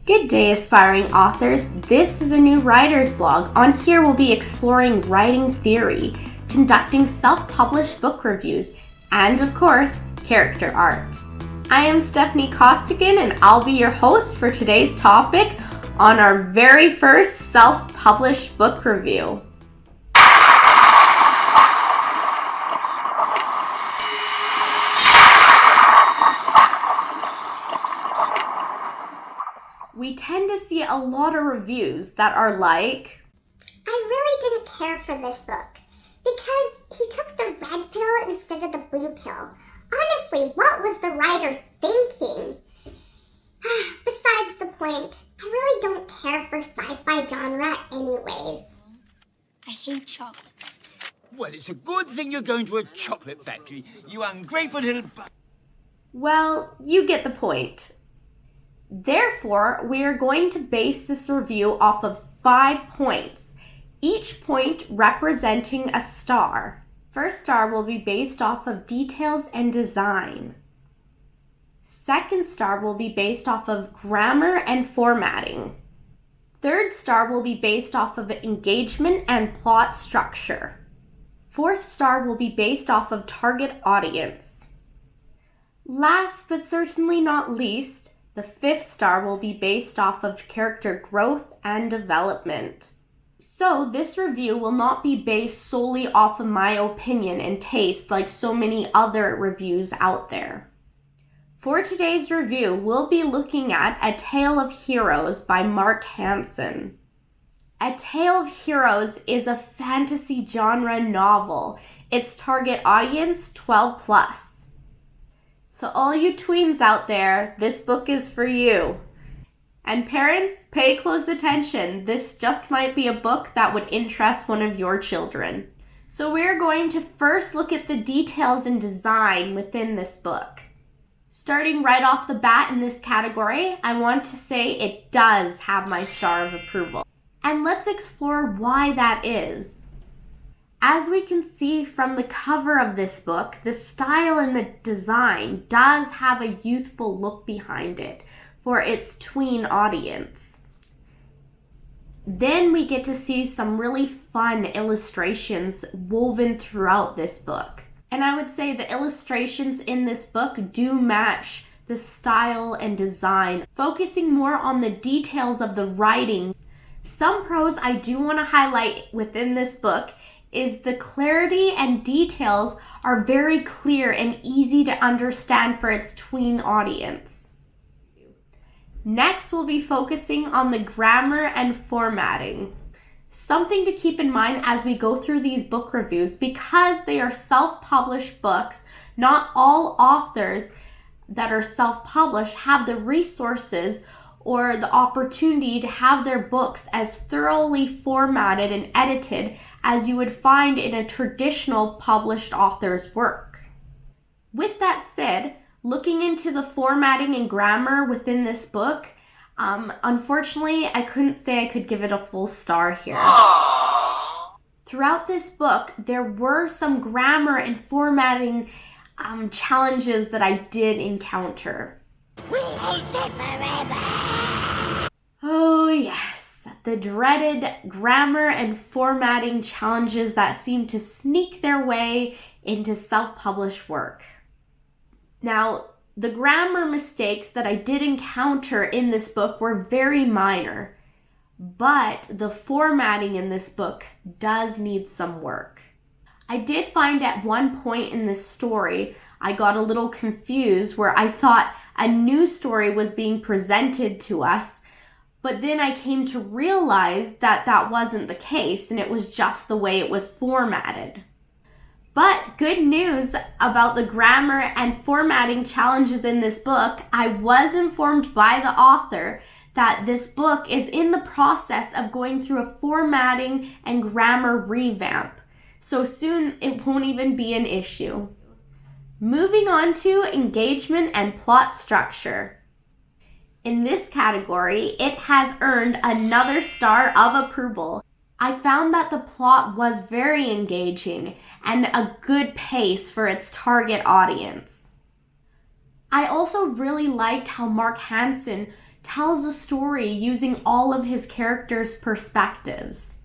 Good day, aspiring authors. This is a new writer's blog. On here, we'll be exploring writing theory, conducting self-published book reviews, and of course, character art. I am Stephanie Costigan, and I'll be your host for today's topic on our very first self-published book review. We tend to see a lot of reviews that are like, I really didn't care for this book because he took the red pill instead of the blue pill. Honestly, what was the writer thinking? Besides the point, I really don't care for sci-fi genre anyways. I hate chocolate. Well, it's a good thing you're going to a chocolate factory, you ungrateful little well, you get the point. Therefore, we are going to base this review off of 5 points, each point representing a star. First star will be based off of details and design. Second star will be based off of grammar and formatting. Third star will be based off of engagement and plot structure. Fourth star will be based off of target audience. Last but certainly not least, the 5th star will be based off of character growth and development. So this review will not be based solely off of my opinion and taste like so many other reviews out there. For today's review, we'll be looking at A Tale of Heroes by Mark Hansen. A Tale of Heroes is a fantasy genre novel. Its target audience, 12+. So all you tweens out there, this book is for you. And parents, pay close attention. This just might be a book that would interest one of your children. So we're going to first look at the details and design within this book. Starting right off the bat in this category, I want to say it does have my star of approval. And let's explore why that is. As we can see from the cover of this book, the style and the design does have a youthful look behind it for its tween audience. Then we get to see some really fun illustrations woven throughout this book. And I would say the illustrations in this book do match the style and design, focusing more on the details of the writing. Some pros I do want to highlight within this book is the clarity and details are very clear and easy to understand for its tween audience. Next, we'll be focusing on the grammar and formatting. Something to keep in mind as we go through these book reviews, because they are self-published books, not all authors that are self-published have the resources or the opportunity to have their books as thoroughly formatted and edited as you would find in a traditional published author's work. With that said, looking into the formatting and grammar within this book, unfortunately, I couldn't say I could give it a full star here. Throughout this book, there were some grammar and formatting challenges that I did encounter. Oh yes, the dreaded grammar and formatting challenges that seem to sneak their way into self-published work. Now, the grammar mistakes that I did encounter in this book were very minor, but the formatting in this book does need some work. I did find at one point in this story, I got a little confused where I thought a new story was being presented to us, but then I came to realize that that wasn't the case and it was just the way it was formatted. But good news about the grammar and formatting challenges in this book, I was informed by the author that this book is in the process of going through a formatting and grammar revamp. So soon it won't even be an issue. Moving on to engagement and plot structure. In this category, it has earned another star of approval. I found that the plot was very engaging and a good pace for its target audience. I also really liked how Mark Hansen tells a story using all of his characters' perspectives.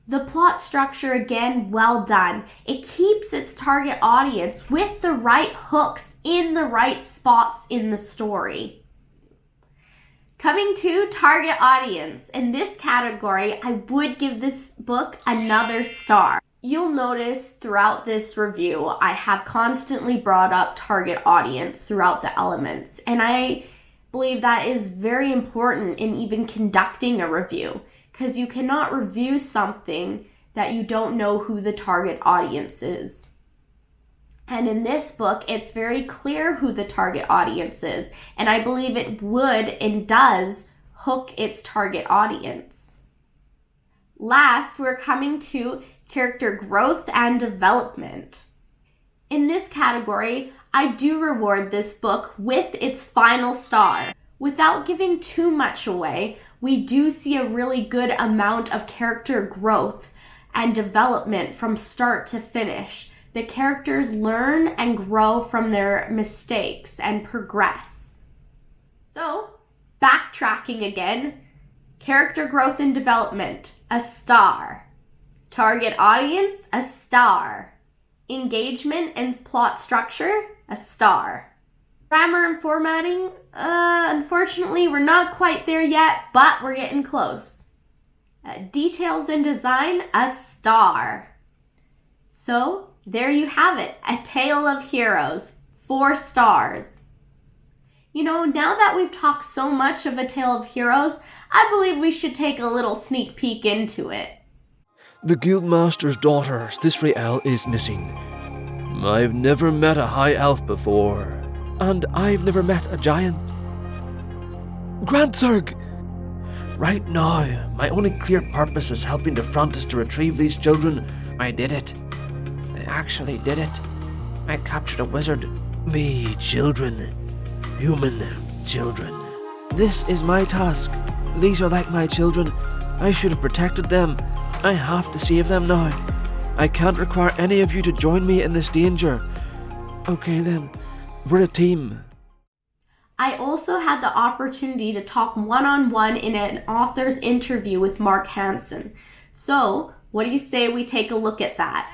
The plot structure, again, well done. It keeps its target audience with the right hooks in the right spots in the story. Coming to target audience, in this category, I would give this book another star. You'll notice throughout this review, I have constantly brought up target audience throughout the elements, and I believe that is very important in even conducting a review, because you cannot review something that you don't know who the target audience is. And in this book, it's very clear who the target audience is, and I believe it would and does hook its target audience. Last, we're coming to character growth and development. In this category, I do reward this book with its final star. Without giving too much away, we do see a really good amount of character growth and development from start to finish. The characters learn and grow from their mistakes and progress. So, backtracking again, character growth and development, a star. Target audience, a star. Engagement and plot structure, a star. Grammar and formatting, unfortunately, we're not quite there yet, but we're getting close. Details and design, a star. So, there you have it, A Tale of Heroes, 4 stars. You know, now that we've talked so much of A Tale of Heroes, I believe we should take a little sneak peek into it. The Guildmaster's daughter, Thisrael, is missing. I've never met a high elf before, and I've never met a giant. Grantzurg! Right now, my only clear purpose is helping the Frontis to retrieve these children. I did it. I actually did it. I captured a wizard. Me, children. Human children. This is my task. These are like my children. I should have protected them. I have to save them now. I can't require any of you to join me in this danger. Okay then, we're a team. I also had the opportunity to talk one-on-one in an author's interview with Mark Hansen. So, what do you say we take a look at that?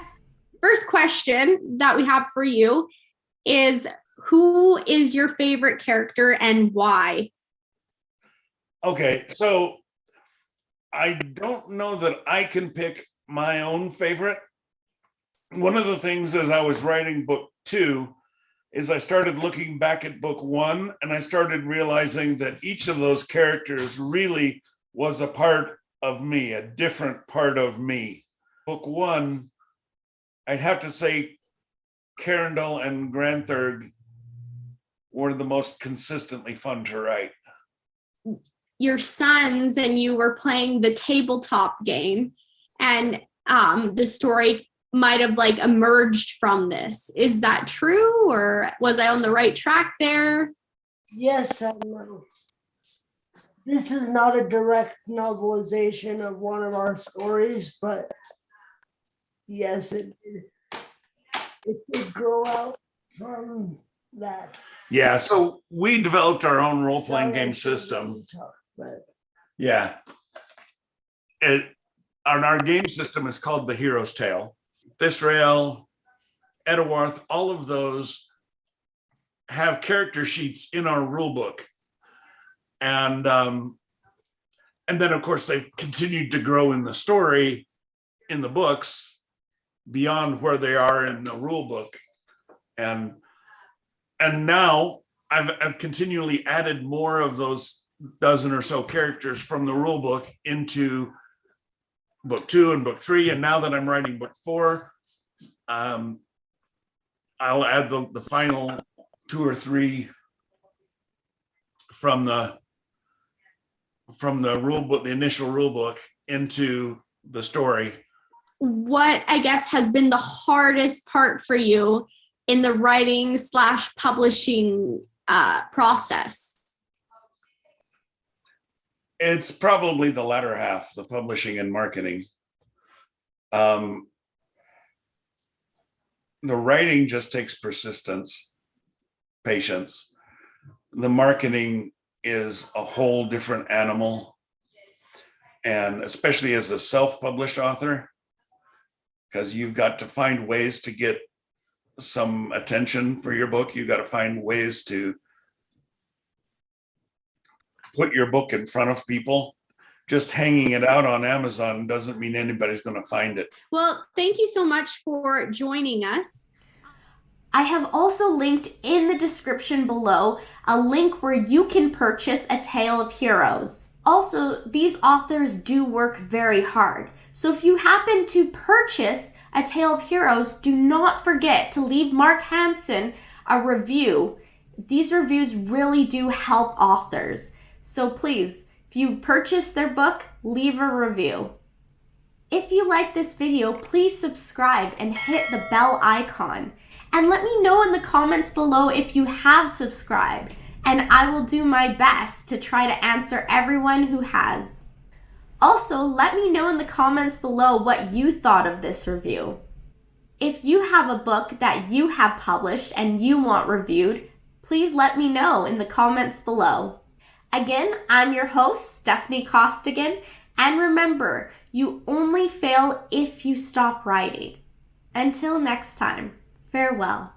First question that we have for you is, who is your favorite character and why? Okay, so I don't know that I can pick my own favorite. One of the things as I was writing book 2 is I started looking back at book 1 and I started realizing that each of those characters really was a part of me, a different part of me. Book 1, I'd have to say Carindel and Granthurg were the most consistently fun to write. Your sons and you were playing the tabletop game, and the story might have like emerged from this. Is that true, or was I on the right track there? Yes, I know. This is not a direct novelization of one of our stories, but yes, it did grow out from that. Yeah, so we developed our own role-playing game system. Yeah. And our game system is called The Hero's Tale. Thisrael, Edawarth, all of those have character sheets in our rule book. And then, of course, they've continued to grow in the story, in the books, beyond where they are in the rule book. And now I've continually added more of those dozen or so characters from the rule book into book 2 and book 3. And now that I'm writing book 4, I'll add the final 2 or 3 from the rule book, the initial rule book, into the story. What, I guess, has been the hardest part for you in the writing / publishing process? It's probably the latter half, the publishing and marketing. The writing just takes persistence, patience. The marketing is a whole different animal. And especially as a self-published author, because you've got to find ways to get some attention for your book. You've got to find ways to put your book in front of people. Just hanging it out on Amazon doesn't mean anybody's going to find it. Well, thank you so much for joining us. I have also linked in the description below a link where you can purchase A Tale of Heroes. Also, these authors do work very hard. So if you happen to purchase A Tale of Heroes, do not forget to leave Mark Hansen a review. These reviews really do help authors. So please, if you purchase their book, leave a review. If you like this video, please subscribe and hit the bell icon. And let me know in the comments below if you have subscribed, and I will do my best to try to answer everyone who has. Also, let me know in the comments below what you thought of this review. If you have a book that you have published and you want reviewed, please let me know in the comments below. Again, I'm your host, Stephanie Costigan, and remember, you only fail if you stop writing. Until next time, farewell.